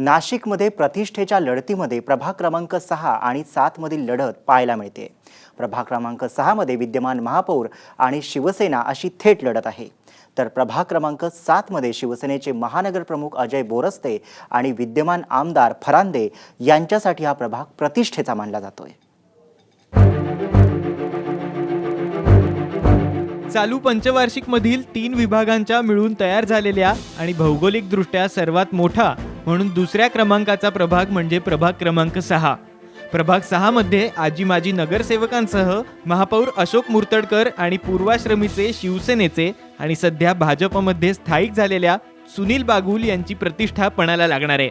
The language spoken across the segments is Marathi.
नाशिकमध्ये प्रतिष्ठेच्या लढतीमध्ये प्रभाग क्रमांक 6 आणि 7 मधील लढत पाहायला मिळते। प्रभाग क्रमांक 6 मध्ये विद्यमान महापौर आणि शिवसेना अशी थेट लढत आहे, तर प्रभाग क्रमांक 7 मध्ये शिवसेनेचे महानगर प्रमुख अजय बोरस्ते आणि विद्यमान आमदार फरांदे यांच्यासाठी हा प्रभाग प्रतिष्ठेचा मानला जातोय। चालू पंचवार्षिक मधील 3 विभागांच्या मिळून तयार झालेल्या आणि भौगोलिकदृष्ट्या सर्वात मोठा म्हणून दुसऱ्या क्रमांकाचा प्रभाग म्हणजे प्रभाग क्रमांक 6। प्रभाग 6 मध्ये आजी माजी नगरसेवकांसह महापौर अशोक मुर्तडकर आणि पूर्वाश्रमीचे शिवसेनेचे आणि सध्या भाजपमध्ये स्थायिक झालेल्या सुनील बागुल यांची प्रतिष्ठा पणाला लागणार आहे।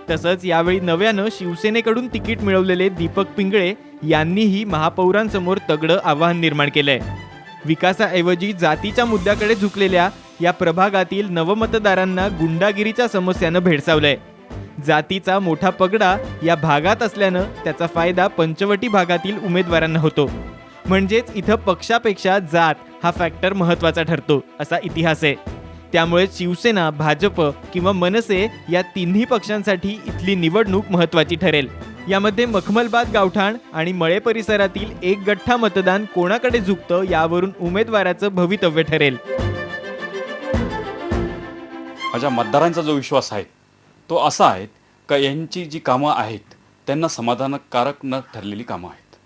तसंच यावेळी नव्यानं शिवसेनेकडून तिकीट मिळवलेले दीपक पिंगळे यांनीही महापौरांसमोर तगडं आव्हान निर्माण केलंय। विकासाऐवजी जातीच्या मुद्द्याकडे झुकलेल्या या प्रभागातील नवमतदारांना गुंडागिरीच्या समस्यानं भेडसावलंय। जातीचा मोठा पगडा या भागात असल्यानं त्याचा फायदा पंचवटी भागातील उमेदवारांना होतो। म्हणजेच इथं पक्षापेक्षा जात हा फॅक्टर महत्त्वाचा ठरतो असा इतिहास आहे। त्यामुळे शिवसेना, भाजप किंवा मनसे या तिन्ही पक्षांसाठी इथली निवडणूक महत्त्वाची ठरेल। यामध्ये मखमलबाद गावठाण आणि मळे परिसरातील एक गठ्ठा मतदान कोणाकडे झुकतं यावरून उमेदवाराचं भवितव्य ठरेल। माझ्या मतदारांचा जो विश्वास आहे तो असा आहे का यांची जी कामं आहेत त्यांना समाधानकारक न ठरलेली कामं आहेत।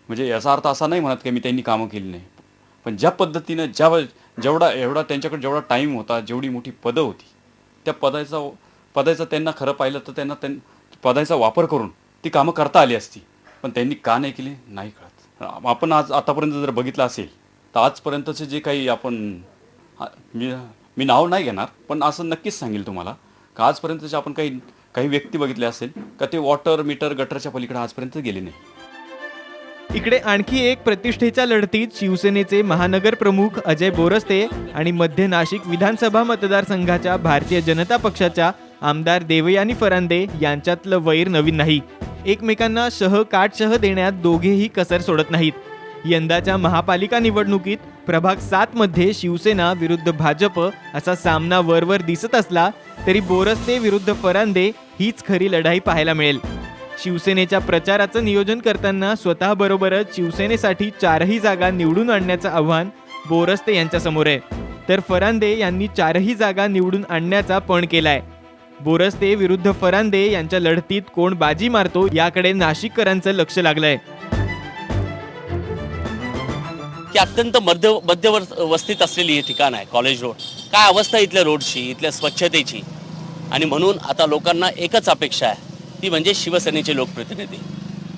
म्हणजे याचा अर्थ असा नाही म्हणत की मी त्यांनी कामं केली नाही, पण ज्या पद्धतीनं जेवढा त्यांच्याकडे जेवढा टाईम होता, जेवढी मोठी पदं होती, त्या पदाचा त्यांना खरं पाहिलं तर त्यांना पदाचा वापर करून ती कामं करता आली असती, पण त्यांनी का नाही केली नाही कळत। आपण आतापर्यंत जर बघितलं असेल तर आजपर्यंतचे जे काही मी नाव नाही घेणार, पण असं नक्कीच सांगेल तुम्हाला का आजपर्यंतचे आपण काही व्यक्ती बघितले असेल का ते वॉटर मीटर गटरच्या पलीकडे आजपर्यंत गेले नाही। इकडे आणखी एक प्रतिष्ठेच्या लढतीत शिवसेनेचे महानगर प्रमुख अजय बोरस्ते आणि मध्य नाशिक विधानसभा मतदारसंघाच्या भारतीय जनता पक्षाच्या आमदार देवयानी फरांदे यांच्यातलं वैर नवीन नाही। एकमेकांना काटशह देण्यात दोघेही कसर सोडत नाहीत। यंदाच्या महापालिका निवडणुकीत प्रभाग 7 मध्ये शिवसेना विरुद्ध भाजप असा सामना वरवर दिसत असला तरी बोरस्ते विरुद्ध फरांदे हीच खरी लढाई पाहायला मिळेल। शिवसेनेच्या प्रचाराचं नियोजन करताना स्वतःबरोबरच शिवसेनेसाठी 4ही जागा निवडून आणण्याचं आव्हान बोरस्ते यांच्या समोर आहे, तर फरांदे यांनी 4ही जागा निवडून आणण्याचा पण केलाय। बोरस्ते विरुद्ध फरांदे यांच्या लढतीत कोण बाजी मारतो याकडे नाशिककरांचं लक्ष लागलंय। की अत्यंत मध्यवस्तीत असलेली हे ठिकाण आहे कॉलेज रोड। काय अवस्था इथल्या रोडची, इथल्या स्वच्छतेची, आणि म्हणून आता लोकांना एकच अपेक्षा आहे ती म्हणजे शिवसेनेचे लोकप्रतिनिधी।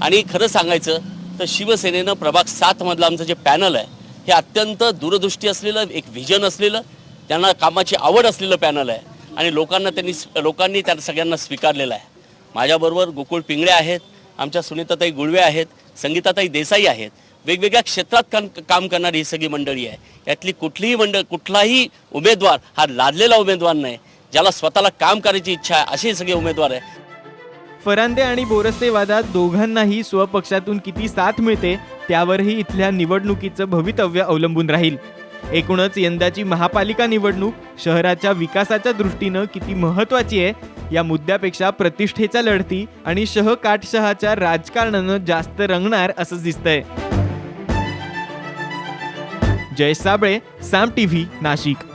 आणि खरं सांगायचं तर शिवसेनेनं प्रभाग 7 मधलं आमचं जे पॅनल आहे हे अत्यंत दूरदृष्टी असलेलं, एक व्हिजन असलेलं, त्यांना कामाची आवड असलेलं पॅनल आहे आणि लोकांनी त्या सगळ्यांना स्वीकारलेलं आहे। माझ्याबरोबर गोकुळ पिंगळे आहेत, आमच्या सुनीताताई गुळवे आहेत, संगीताताई देसाई आहेत, वेगवेगळ्या क्षेत्रात काम करणारी ही सगळी मंडळी आहे। यातली कुठलाही उमेदवार हा लादलेला उमेदवार नाही, ज्याला स्वतःला काम करायची इच्छा आहे असे सगळे उमेदवार आहे। फरांदे आणि बोरस्ते वादात दोघांनाही स्वपक्षातून किती साथ मिळते त्यावरही इथल्या निवडणुकीचं भवितव्य अवलंबून राहील। एकूणच यंदाची महापालिका निवडणूक शहराच्या विकासाच्या दृष्टीनं किती महत्त्वाची आहे या मुद्द्यापेक्षा प्रतिष्ठेच्या लढती आणि काटशहाच्या राजकारणानं जास्त रंगणार असं दिसतंय। जय साबळे, साम टीव्ही, नाशिक।